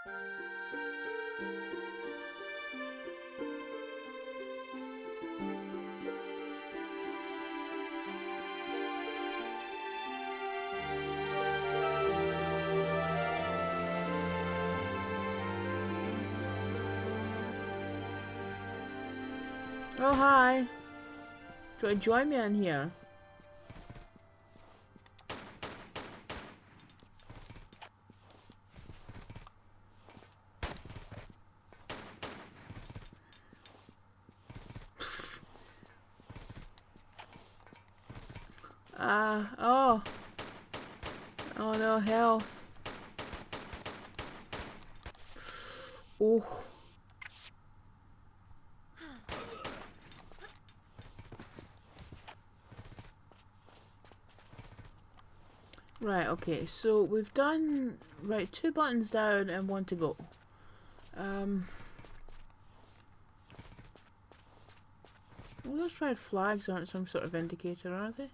Oh, hi. Do you want to join me in here? Oh. Oh no, health. Oh. Right, okay, so we've done, right, 2 buttons down and 1 to go. Well, those red flags aren't some sort of indicator, are they?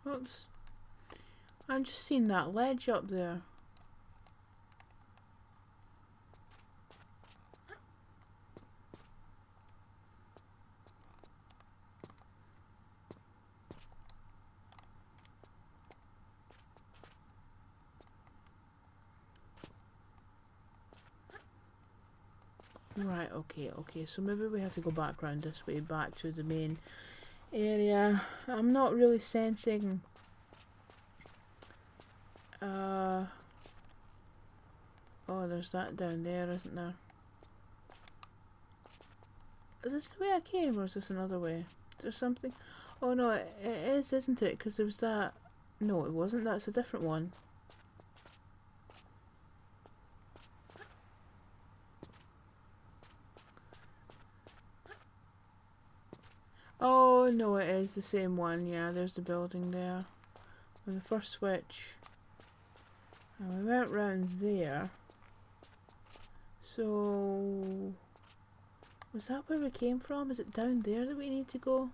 Oops. I'm just seeing that ledge up there. Right, okay, so maybe we have to go back round this way, back to the main area. I'm not really sensing... Oh, there's that down there, isn't there? Is this the way I came, or is this another way? Is there something... Oh no, it is, isn't it? Because there was that... No, it wasn't, that's a different one. Oh no, it is the same one, yeah, there's the building there. With the first switch. And we went round there. So... Was that where we came from? Is it down there that we need to go?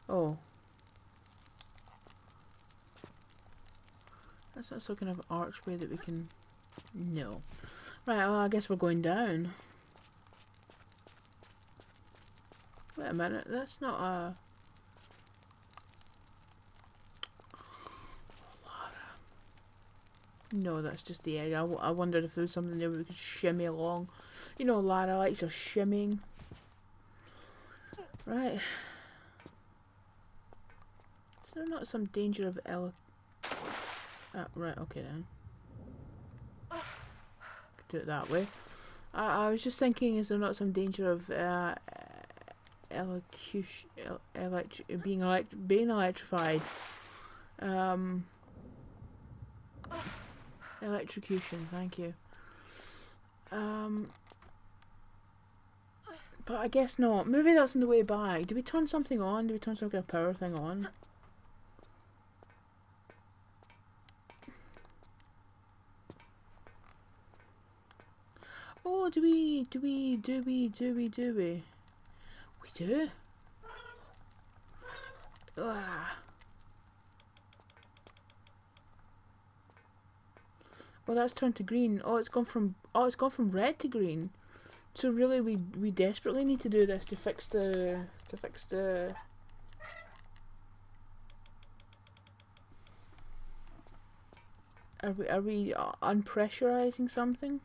Oh. That's not some kind of archway that we can... No. Right, well, I guess we're going down. Wait a minute, that's not a... No, that's just the egg. I wondered if there was something there we could shimmy along. You know, Lara likes her shimmying. Right. Is there not some danger of right, okay then. Could do it that way. I was just thinking, is there not some danger of being electrified? Electrocution, thank you. But I guess not. Maybe that's on the way back. Do we turn something on? Do we turn some kind of power thing on? Oh, do we? We do? Ah. Well, that's turned to green. Oh, it's gone from red to green. So really, we desperately need to do this to fix the Are we unpressurizing something?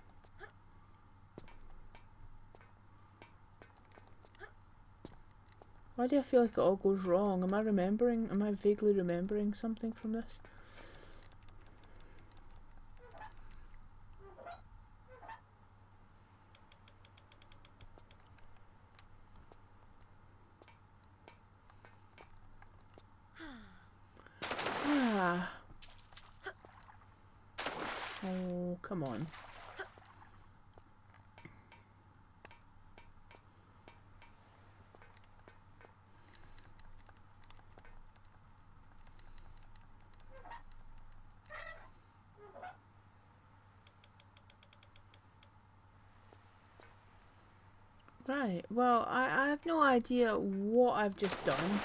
Why do I feel like it all goes wrong? Am I vaguely remembering something from this? Ah. Oh, come on. Right, well, I have no idea what I've just done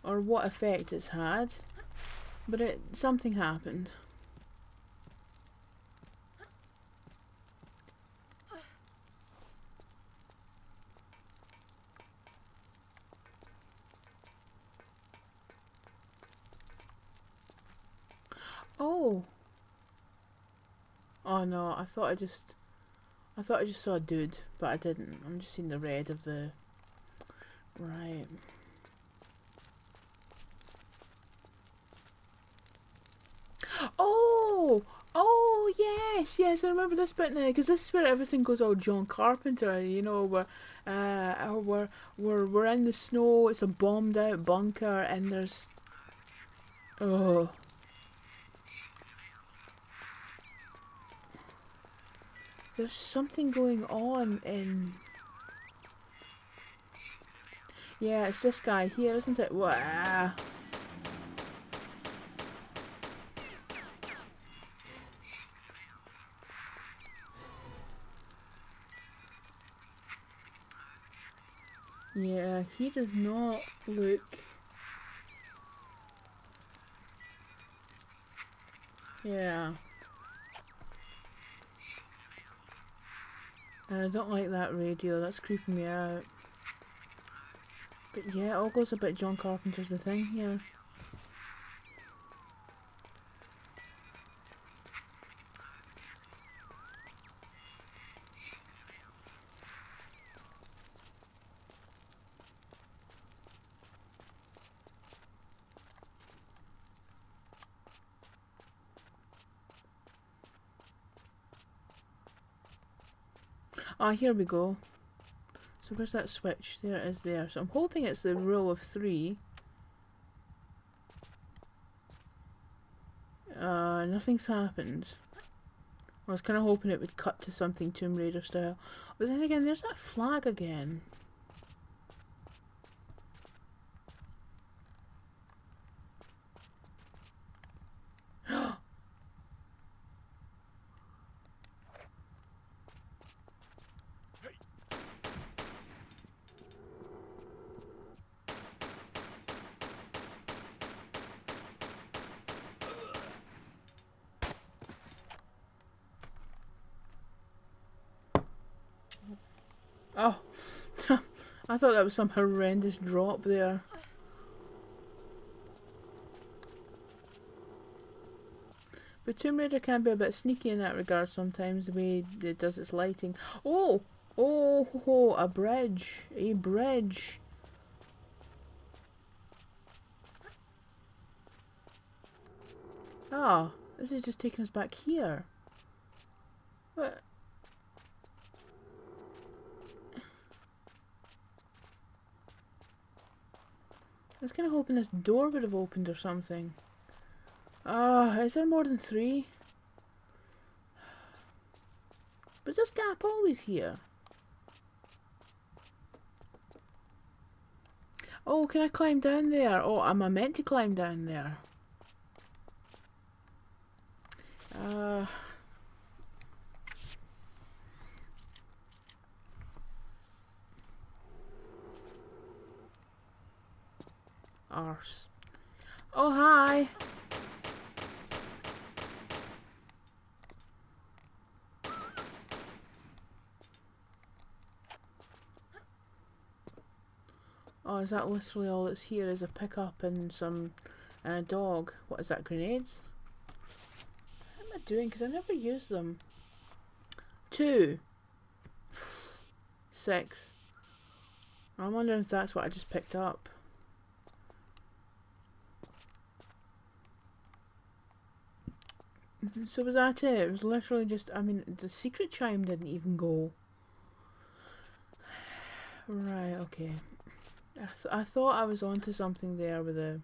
or what effect it's had, but something happened. Oh. Oh no, I thought I just saw a dude, but I didn't. I'm just seeing the red of the... Right. Oh! Oh, yes, yes, I remember this bit now, because this is where everything goes all John Carpenter, you know, where we're in the snow, it's a bombed out bunker, and there's... Oh. There's something going on in... Yeah, it's this guy here, isn't it? Wah. Yeah, he does not look... Yeah. And I don't like that radio, that's creeping me out. But yeah, it all goes a bit John Carpenter's the thing here. Ah, here we go. So where's that switch? There it is there. So I'm hoping it's the rule of 3. Nothing's happened. I was kind of hoping it would cut to something Tomb Raider style. But then again, there's that flag again. Oh, I thought that was some horrendous drop there. But Tomb Raider can be a bit sneaky in that regard sometimes, the way it does its lighting. Oh! Oh, a bridge. A bridge. Ah, this is just taking us back here. What? I was kind of hoping this door would have opened or something. Ah, is there more than 3? Was this gap always here? Oh, can I climb down there? Oh, am I meant to climb down there? Arse. Oh, hi! Oh, is that literally all that's here? Is a pickup and a dog? What is that, grenades? What am I doing? Because I never use them. 2. 6. I'm wondering if that's what I just picked up. So was that it? It was literally just, I mean, the secret chime didn't even go. Right, okay. I thought I was onto something there with the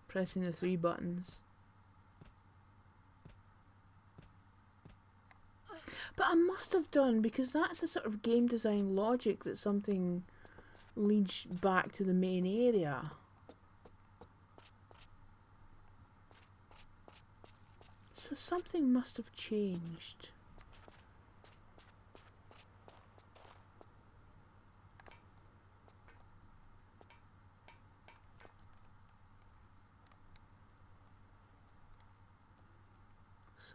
pressing the 3 buttons. But I must have done, because that's a sort of game design logic that something leads back to the main area. So something must have changed.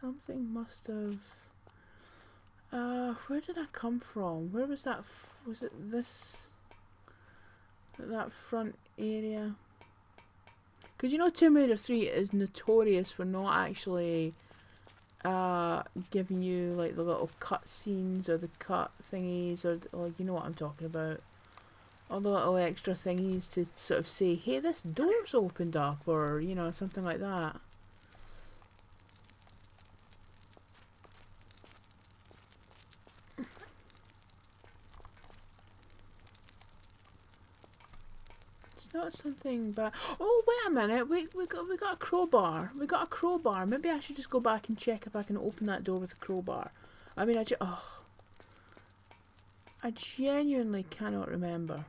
Something must have... where did I come from? Where was that? Was it this? That front area? Because you know Tomb Raider 3 is notorious for not actually giving you like the little cut scenes or the cut thingies or like, you know what I'm talking about. All the little extra thingies to sort of say, hey, this door's opened up, or, you know, something like that. It's not something bad. Oh, wait a minute. We got a crowbar. We got a crowbar. Maybe I should just go back and check if I can open that door with a crowbar. I mean, I genuinely cannot remember.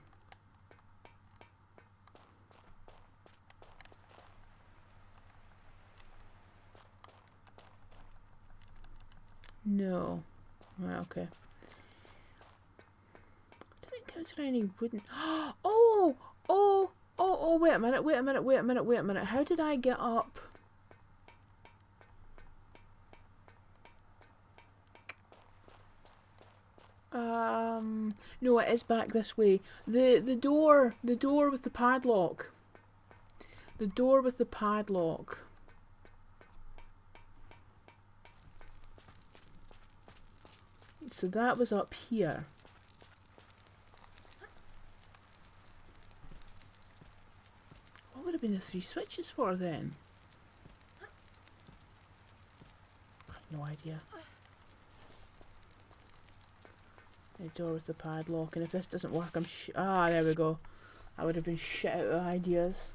No. Right, okay. Didn't encounter any wooden... Oh, wait a minute. How did I get up? No, it is back this way. The door with the padlock. The door with the padlock. So that was up here. What would have been the 3 switches for then? I have no idea. The door with the padlock, and if this doesn't work, I'm there we go. I would have been shit out of ideas.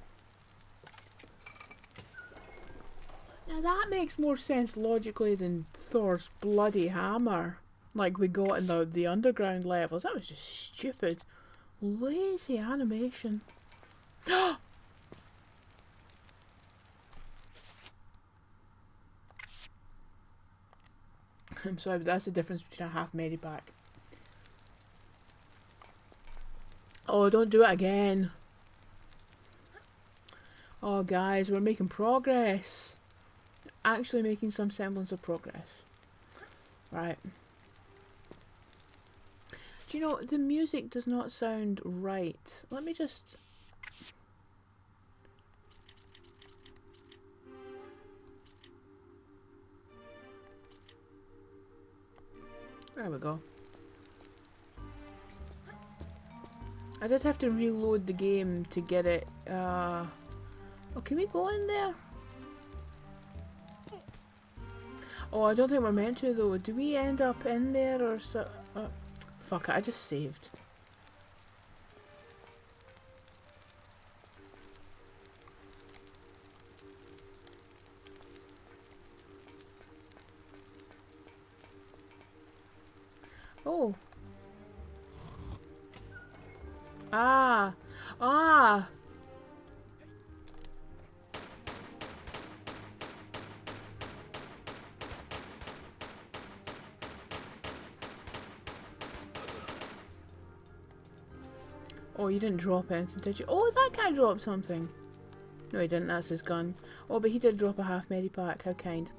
Now that makes more sense logically than Thor's bloody hammer, like we got in the underground levels. That was just stupid. Lazy animation. I'm sorry, but that's the difference between a half medipack. Oh, don't do it again. Oh, guys, we're making progress. Actually making some semblance of progress. Right. Do you know, the music does not sound right. Let me just... There we go. I did have to reload the game to get it, Oh, can we go in there? Oh, I don't think we're meant to though. Do we end up in there or so? Fuck it, I just saved. Oh. Ah. Ah. Oh, you didn't drop anything, did you? Oh, that guy dropped something. No, he didn't. That's his gun. Oh, but he did drop a half medipack. How kind.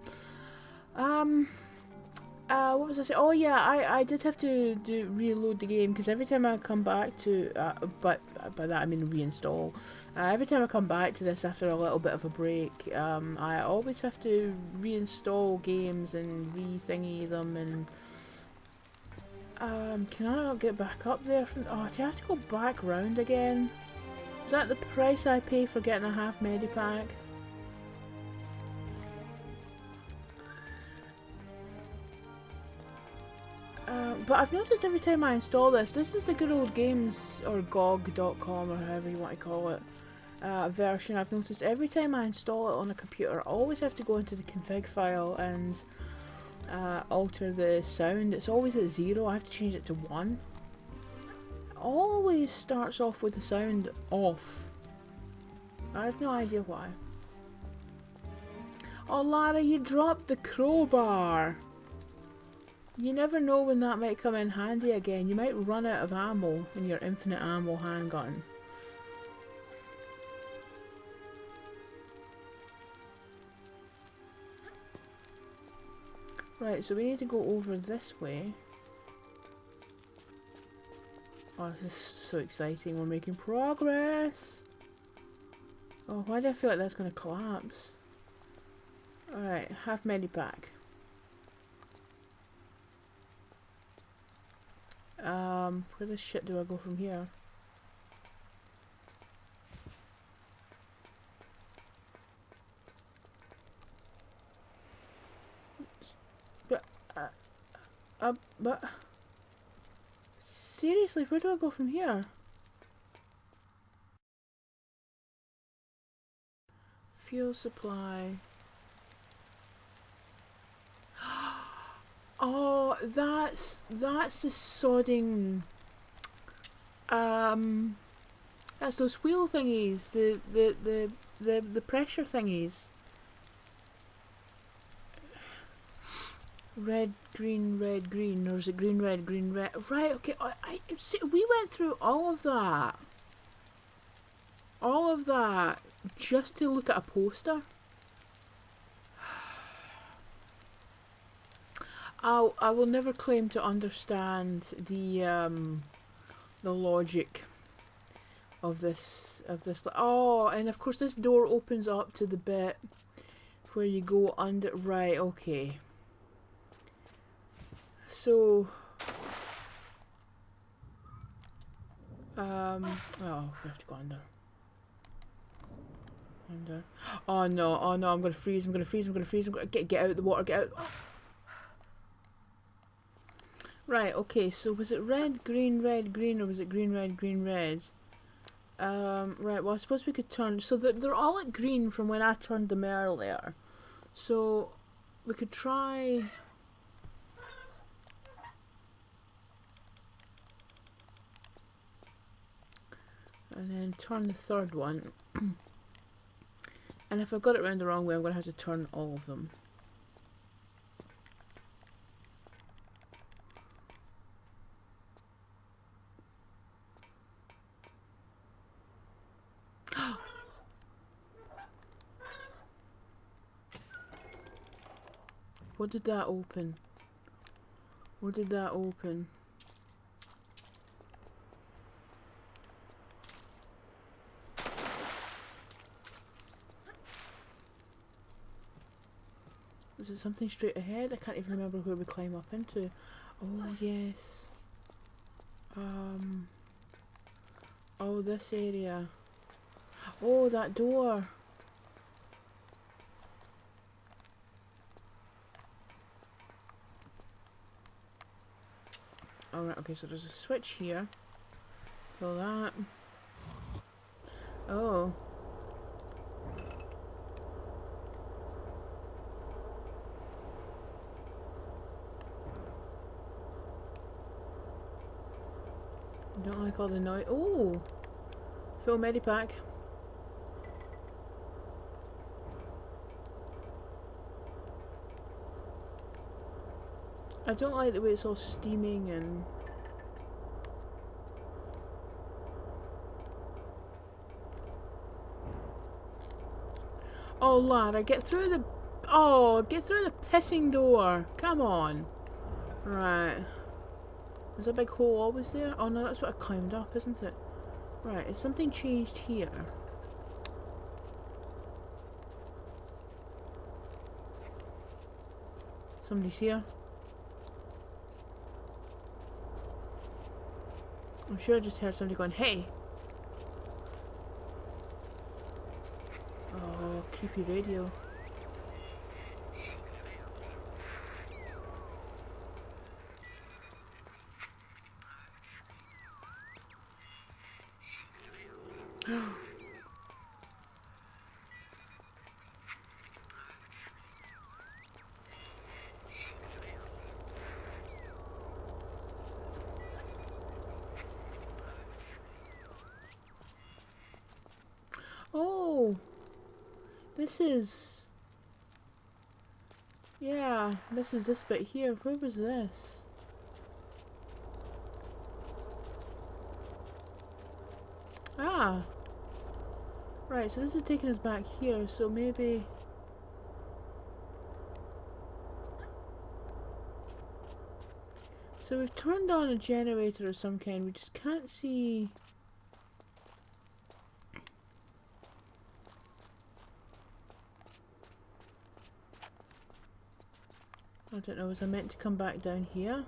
What was I saying? Oh yeah, I did have to reload the game because every time I come back to, but by that I mean reinstall. Every time I come back to this after a little bit of a break, I always have to reinstall games and re-thingy them and. Can I not get back up there from... Oh, do you have to go back round again? Is that the price I pay for getting a half medipack? But I've noticed every time I install this is the good old games, or GOG.com, or however you want to call it, version. I've noticed every time I install it on a computer, I always have to go into the config file and alter the sound. It's always at 0. I have to change it to 1. It always starts off with the sound off. I have no idea why. Oh, Lara, you dropped the crowbar. You never know when that might come in handy again. You might run out of ammo in your infinite ammo handgun. Right, so we need to go over this way. Oh, this is so exciting. We're making progress. Oh, why do I feel like that's going to collapse? Alright, half medipack. Where the shit do I go from here? But seriously, where do I go from here? Fuel supply. Oh, that's the sodding. That's those wheel thingies. The pressure thingies. Red, green, or is it green, red, green, red? Right, okay, see, we went through all of that. All of that just to look at a poster. I will never claim to understand the logic of this oh, and of course this door opens up to the bit where you go under. Right, okay. So, oh, we have to go under. Under. Oh no, I'm gonna freeze, I'm gonna get out of the water, get out. Right, okay, so was it red, green, or was it green, red? Right, well I suppose we could turn, so they're all at green from when I turned them earlier. So, we could try... and then turn the third one. And if I got it round the wrong way, I'm going to have to turn all of them. What did that open? What did that open? Is it something straight ahead? I can't even remember where we climb up into. Oh, yes. Oh, this area. Oh, that door. Alright, okay, so there's a switch here. Pull that. Oh. Don't like all the noise. Oh! Full medipack. I don't like the way it's all steaming and... Oh, Lara, get through the... Oh, get through the pissing door. Come on. Right. Is that big hole always there? Oh no, that's what I climbed up, isn't it? Right, is something changed here? Somebody's here. I'm sure I just heard somebody going, hey! Oh, creepy radio. Oh! This is... Yeah, this is this bit here. Where was this? Ah! Right, so this is taking us back here, so maybe... So we've turned on a generator of some kind, we just can't see... I don't know, was I meant to come back down here?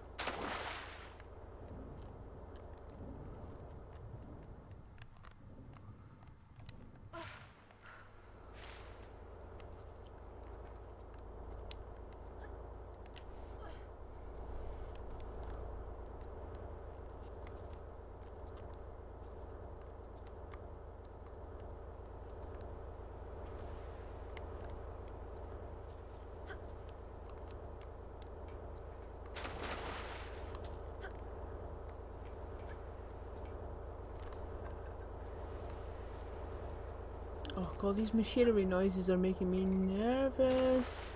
Oh god, these machinery noises are making me nervous.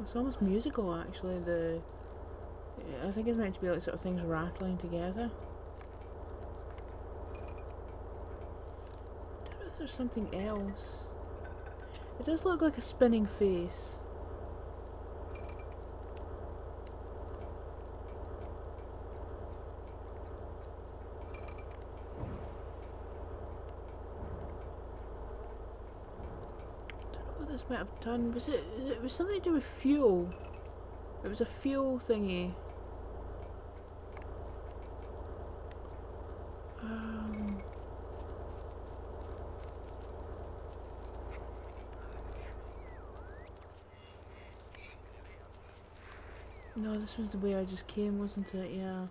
It's almost musical actually, I think it's meant to be like sort of things rattling together. I don't know if there's something else. It does look like a spinning face. Don't know what this might have done. It was something to do with fuel. It was a fuel thingy. No, this was the way I just came, wasn't it? Yeah.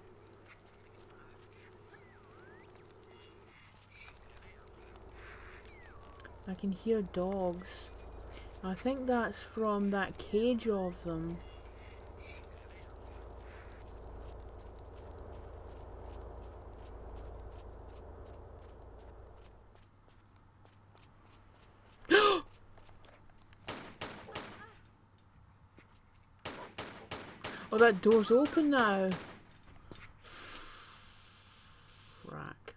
I can hear dogs. I think that's from that cage of them. Oh, that door's open now. Frack.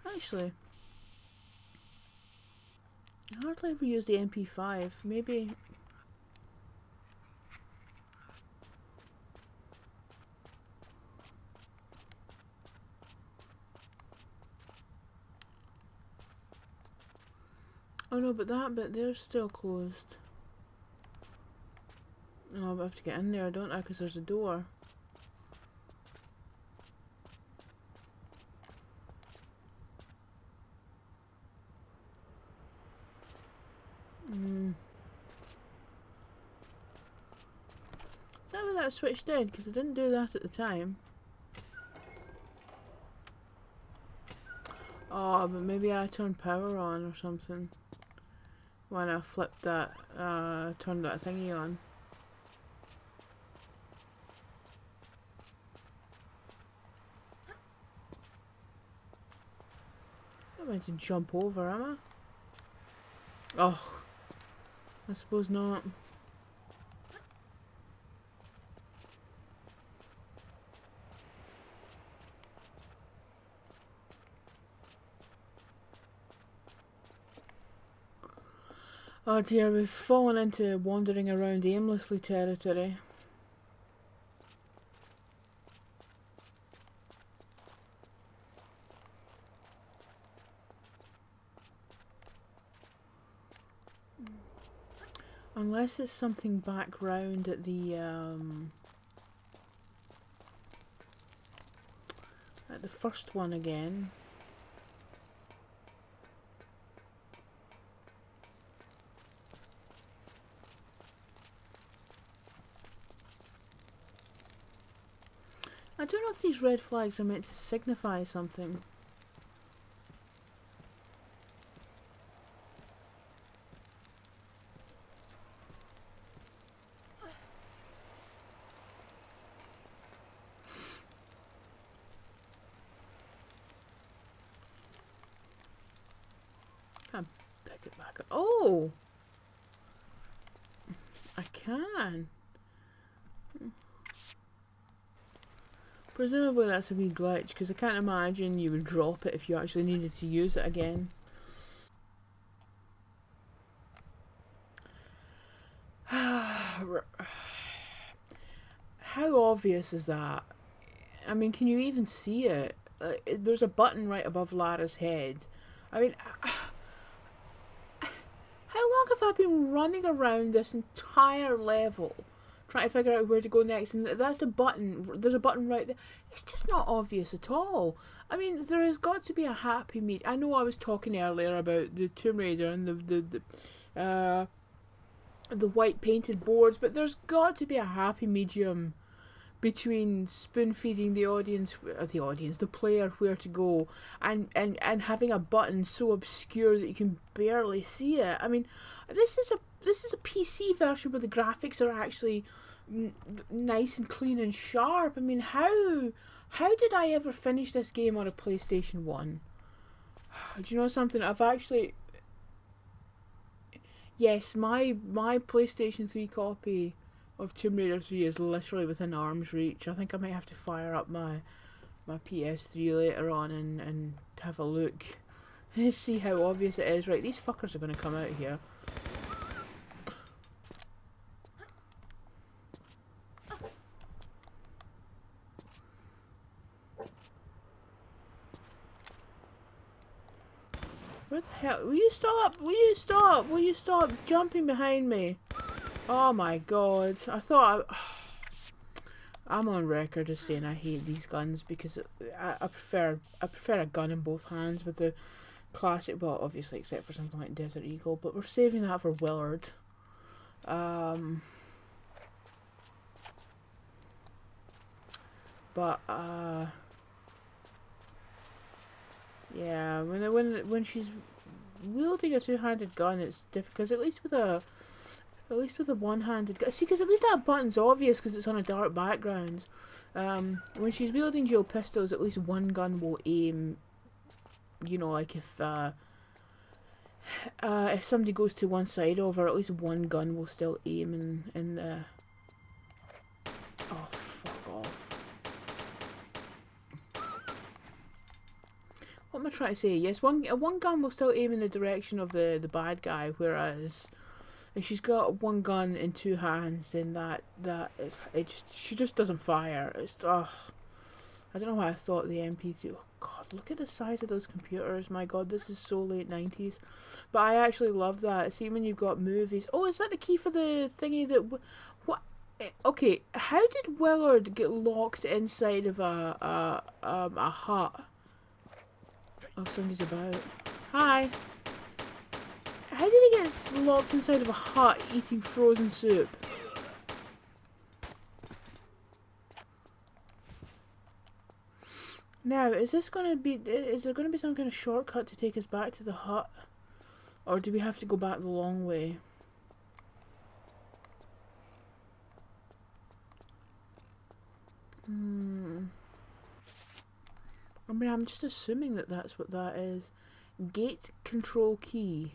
Actually, I hardly ever use the MP5. Maybe. Oh no, but that bit there's still closed. No, I have to get in there, don't I? Because there's a door. Is that what that switch did? Because I didn't do that at the time. Oh, but maybe I turned power on or something. When I flipped that, turned that thingy on. I'm meant to jump over, am I? Oh, I suppose not. Oh dear, we've fallen into wandering around aimlessly territory. Unless it's something back round at the first one again. I don't know if these red flags are meant to signify something. Can't pick it back up. Oh! I can. Presumably that's a wee glitch, because I can't imagine you would drop it if you actually needed to use it again. How obvious is that? I mean, can you even see it? There's a button right above Lara's head. I mean, how long have I been running around this entire level trying to figure out where to go next? And that's the button. There's a button right there. It's just not obvious at all. I mean, there has got to be a happy medium. I know I was talking earlier about the Tomb Raider and the white painted boards, but there's got to be a happy medium between spoon feeding the player where to go, and having a button so obscure that you can barely see it. I mean, this is a PC version where the graphics are actually nice and clean and sharp. I mean, how did I ever finish this game on a PlayStation 1? Do you know something? I've actually... Yes, my PlayStation 3 copy of Tomb Raider 3 is literally within arm's reach. I think I might have to fire up my PS3 later on and have a look. See how obvious it is. Right, these fuckers are going to come out here. Where the hell? Will you stop? Will you stop? Will you stop jumping behind me? Oh my god. I thought I'm on record as saying I hate these guns because I prefer a gun in both hands with the classic, well obviously except for something like Desert Eagle, but we're saving that for Willard. Yeah, when she's wielding a two-handed gun, it's difficult. Because at least with a one-handed gun, see, because at least that button's obvious because it's on a dark background. When she's wielding dual pistols, at least one gun will aim. You know, like if somebody goes to one side of her, at least one gun will still aim in the. Oh, fuck off. What am I trying to say? Yes, one gun will still aim in the direction of the bad guy, whereas if she's got one gun in two hands, then she just doesn't fire. It's I don't know why I thought the MP3. Oh god, look at the size of those computers. My god, this is so late 90s. But I actually love that. See, when you've got movies. Oh, is that the key for the thingy that? What? Okay, how did Willard get locked inside of a hut? Oh, somebody's about. Hi. How did he get locked inside of a hut eating frozen soup? Now, is there going to be some kind of shortcut to take us back to the hut? Or do we have to go back the long way? I mean, I'm just assuming that that's what that is. Gate control key.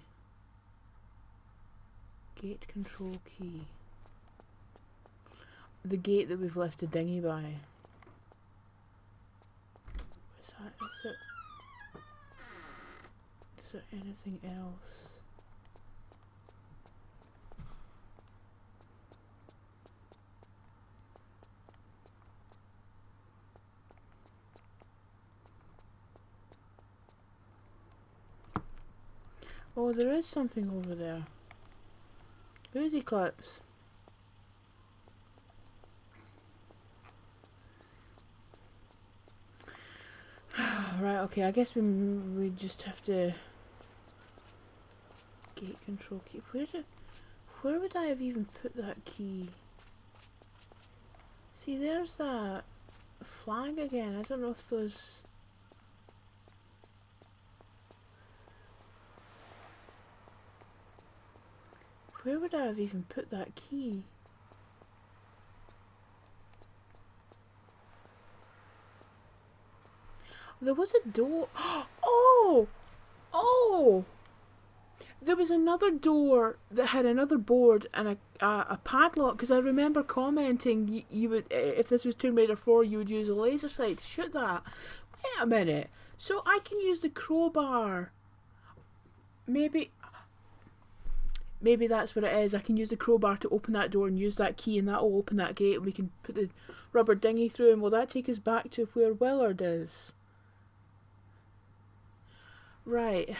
Gate control key. The gate that we've left the dinghy by. Is there anything else? Oh, there is something over there. Uzi clips. Right, okay, I guess we just have to... Gate control key. Where would I have even put that key? See, there's that flag again. I don't know if those... Where would I have even put that key? There was a door. Oh! Oh! There was another door that had another board and a padlock, because I remember commenting you would, if this was Tomb Raider 4, you would use a laser sight to shoot that. Wait a minute. So I can use the crowbar. Maybe that's what it is. I can use the crowbar to open that door and use that key, and that will open that gate, and we can put the rubber dinghy through, and will that take us back to where Willard is? Right.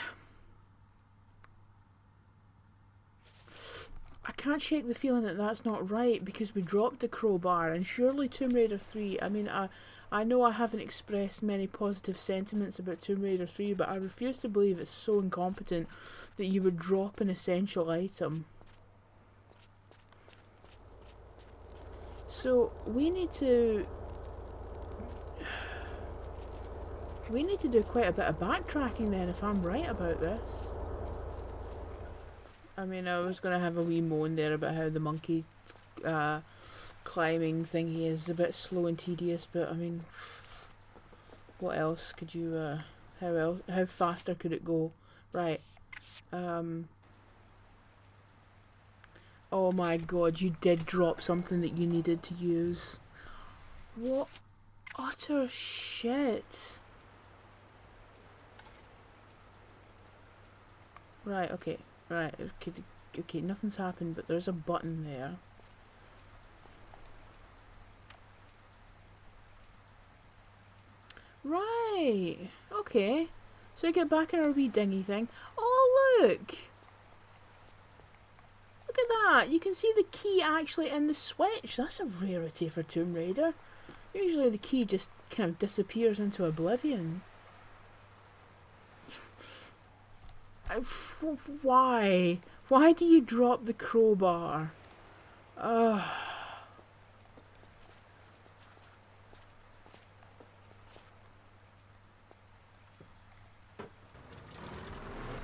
I can't shake the feeling that that's not right, because we dropped the crowbar, and surely Tomb Raider 3, I mean, I know I haven't expressed many positive sentiments about Tomb Raider 3, but I refuse to believe it's so incompetent that you would drop an essential item. So we need to do quite a bit of backtracking then, if I'm right about this. I mean, I was going to have a wee moan there about how the monkey climbing thingy is a bit slow and tedious, but I mean, what else could you, how faster could it go? Right. Oh my god, you did drop something that you needed to use. What utter shit. Right, okay. Right, okay, nothing's happened, but there's a button there. Right, okay. So we get back in our wee dinghy thing. Oh, look! Look at that! You can see the key actually in the switch. That's a rarity for Tomb Raider. Usually the key just kind of disappears into oblivion. Why? Why do you drop the crowbar? Ugh.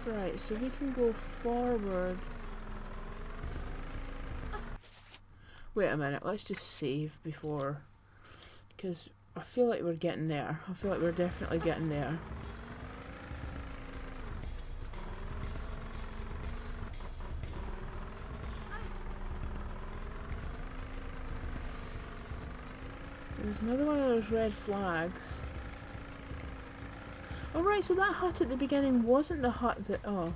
Right, so we can go forward. Wait a minute, let's just save before, because I feel like we're getting there. I feel like we're definitely getting there. There's another one of those red flags. Oh right, so that hut at the beginning wasn't the hut that... oh.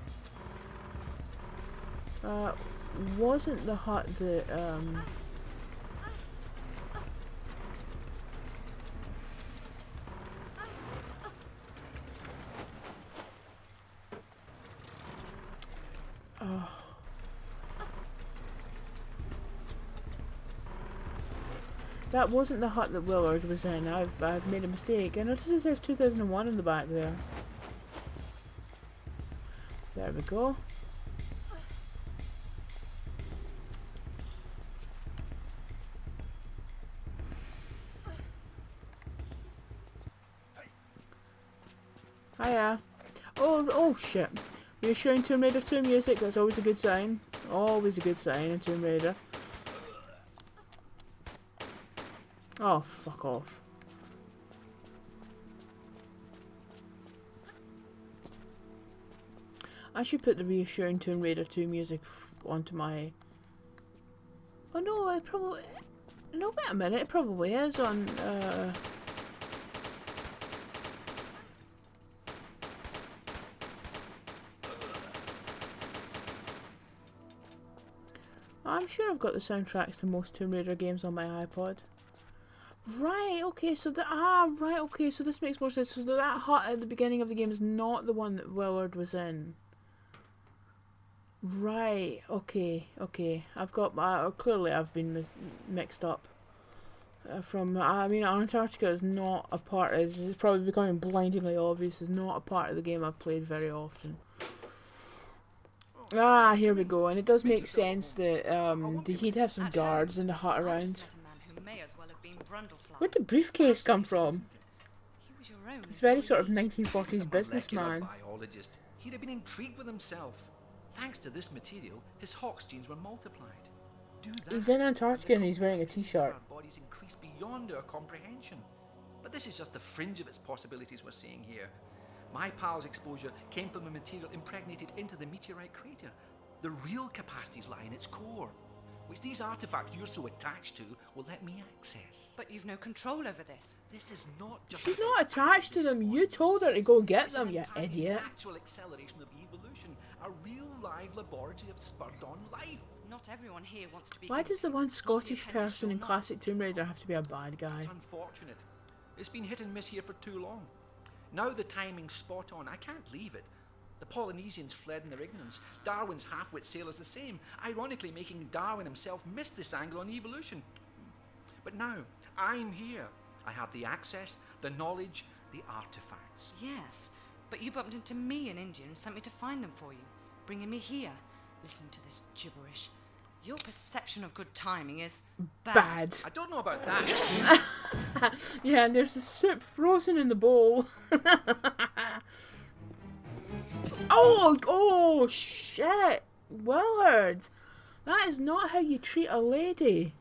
Wasn't the hut that, oh. That wasn't the hut that Willard was in. I've made a mistake. I noticed it says 2001 in the back there. There we go. Hiya. Oh shit. Reassuring Tomb Raider 2 music, that's always a good sign. Always a good sign in Tomb Raider. Oh, fuck off. I should put the reassuring Tomb Raider 2 music onto my... oh no, it probably... no, wait a minute, it probably is on, I'm sure I've got the soundtracks to most Tomb Raider games on my iPod. Right, okay, so right, okay, so this makes more sense. So that hut at the beginning of the game is not the one that Willard was in. Right, okay. I've got, clearly I've been mixed up. I mean, Antarctica is not a part, it's probably becoming blindingly obvious, is not a part of the game I've played very often. Ah, here we go, and it does make sense that he'd have some guards in the hut around. Where'd the briefcase come from? It's very sort of 1940s businessman. He'd have been intrigued with himself. Thanks to this material, his Hawk's genes were multiplied. He's in Antarctica and he's wearing a t-shirt. Our bodies increase beyond our comprehension. But this is just the fringe of its possibilities we're seeing here. My pal's exposure came from the material impregnated into the meteorite crater. The real capacities lie in its core, which these artifacts you're so attached to will let me access. But you've no control over this. This is not just... She's not attached to them. You told her to go get them, you entirely idiot. natural acceleration of evolution, a real live laboratory of spurred-on life. Not everyone here wants to be. Why does the one convinced, Scottish multi-appendaged person or in not. classic Tomb Raider have to be a bad guy? It's unfortunate. It's been hit and miss here for too long. Now the timing's spot on. I can't leave it. The Polynesians fled in their ignorance. Darwin's half-wit sailors the same, ironically making Darwin himself miss this angle on evolution. But now, I'm here. I have the access, the knowledge, the artifacts. Yes, but you bumped into me in India and sent me to find them for you, bringing me here. Listen to this gibberish. Your perception of good timing is bad. I don't know about that. Yeah, and there's the soup frozen in the bowl. Oh, shit. Willard. That is not how you treat a lady.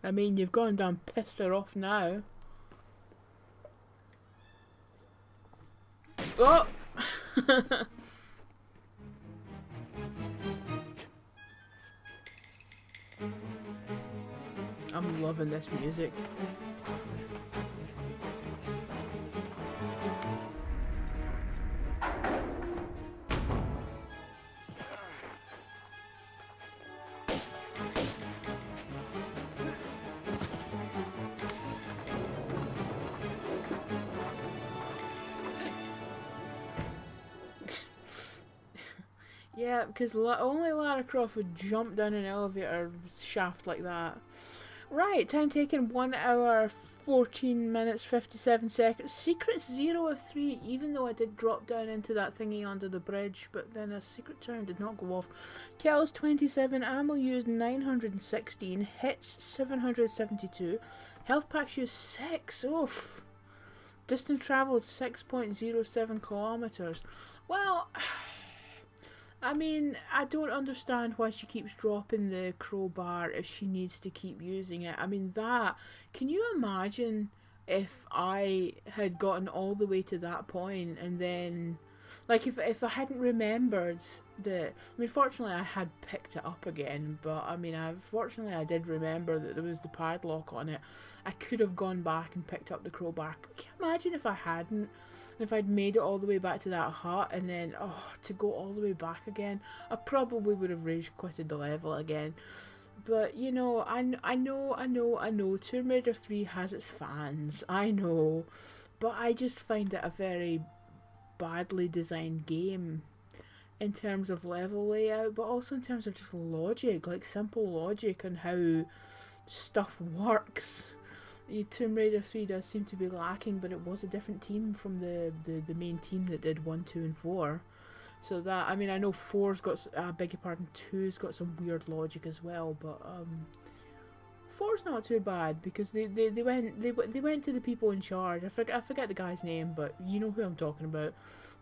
I mean, you've gone down pissed her off now. Oh! I'm loving this music. Yeah, because only Lara Croft would jump down an elevator shaft like that. Right, time taken 1 hour, 14 minutes, 57 seconds. Secrets 0 of 3, even though I did drop down into that thingy under the bridge, but then a secret turn did not go off. Kills 27, ammo used 916, hits 772, health packs used 6, oof. Distance travelled 6.07 kilometres. Well, I mean, I don't understand why she keeps dropping the crowbar if she needs to keep using it. I mean, can you imagine if I had gotten all the way to that point and then, like, if I hadn't remembered fortunately I had picked it up again, but I mean, fortunately I did remember that there was the padlock on it. I could have gone back and picked up the crowbar. Can you imagine if I hadn't? If I'd made it all the way back to that hut and then, to go all the way back again, I probably would have rage quitted the level again. But, you know, I know, Tomb Raider 3 has its fans, I know, but I just find it a very badly designed game in terms of level layout, but also in terms of just logic, like simple logic on how stuff works. Tomb Raider 3 does seem to be lacking, but it was a different team from the main team that did 1, 2 and 4. So that, I mean, I know 4's got, beg your pardon, 2's got some weird logic as well, but 4's not too bad because they went to the people in charge. I forget the guy's name, but you know who I'm talking about.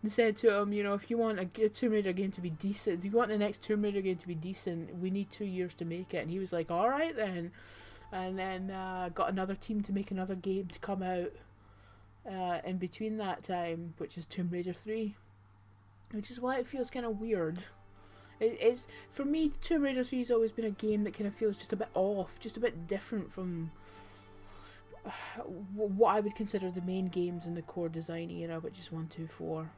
They said to him, you know, if you want a Tomb Raider game to be decent, if you want the next Tomb Raider game to be decent, we need 2 years to make it. And he was like, all right then. And then got another team to make another game to come out in between that time, which is Tomb Raider 3. Which is why it feels kind of weird. It's for me, Tomb Raider 3 has always been a game that kind of feels just a bit off, just a bit different from what I would consider the main games in the core design era, which is 1, 2, 4.